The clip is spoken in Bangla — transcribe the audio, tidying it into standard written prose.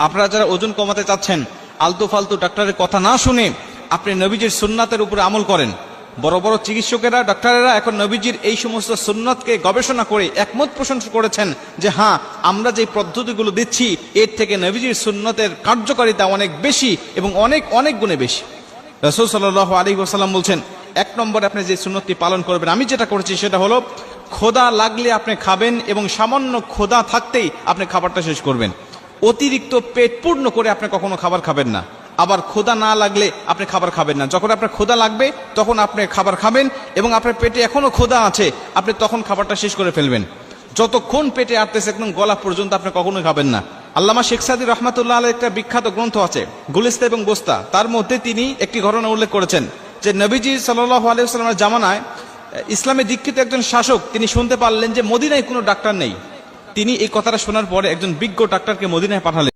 আপনারা যারা ওজন কমাতে চাচ্ছেন, আলতু ফালতু ডাক্তারের কথা না শুনে আপনি নবীজির সুন্নাতের উপরে আমল করেন। বড় বড় চিকিৎসকেরা, ডাক্তারেরা এখন নবীজির এই সমস্ত সুন্নাতকে গবেষণা করে একমত পোষণ করেছেন যে হ্যাঁ, আমরা যে পদ্ধতিগুলো দিচ্ছি এর থেকে নবীজির সুন্নতের কার্যকারিতা অনেক বেশি এবং অনেক অনেক গুণে বেশি। রাসূল সাল্লাল্লাহু আলাইহি ওয়াসাল্লাম বলছেন, এক নম্বরে আপনি যে সুন্নতটি পালন করবেন, আমি যেটা করেছি সেটা হলো, ক্ষুধা লাগলে আপনি খাবেন এবং সামান্য ক্ষুধা থাকতেই আপনি খাবারটা শেষ করবেন। অতিরিক্ত পেট পূর্ণ করে আপনি কখনো খাবার খাবেন না। আবার ক্ষুধা না লাগলে আপনি খাবার খাবেন না। যখন আপনার ক্ষুধা লাগবে তখন আপনি খাবার খাবেন এবং আপনার পেটে এখনো ক্ষুধা আছে, আপনি তখন খাবারটা শেষ করে ফেলবেন। যতক্ষণ পেটে আটতেছে একদম গলা পর্যন্ত আপনি কখনোই খাবেন না। আল্লামা শেখ সাদী রহমাতুল্লাহ আলাইহির একটা বিখ্যাত গ্রন্থ আছে, গুলিস্তা এবং বোস্তা, তার মধ্যে তিনি একটি ঘটনা উল্লেখ করেছেন যে নবীজি সাল্লাল্লাহু আলাইহি ওয়াসাল্লামের জামানায় ইসলামে দীক্ষিত একজন শাসক তিনি শুনতে পারলেন যে মদিনায় কোনো ডাক্তার নেই। তিনি এই কথাটা শোনার পরে একজন বিজ্ঞ ডাক্তারকে মদিনায় পাঠালেন।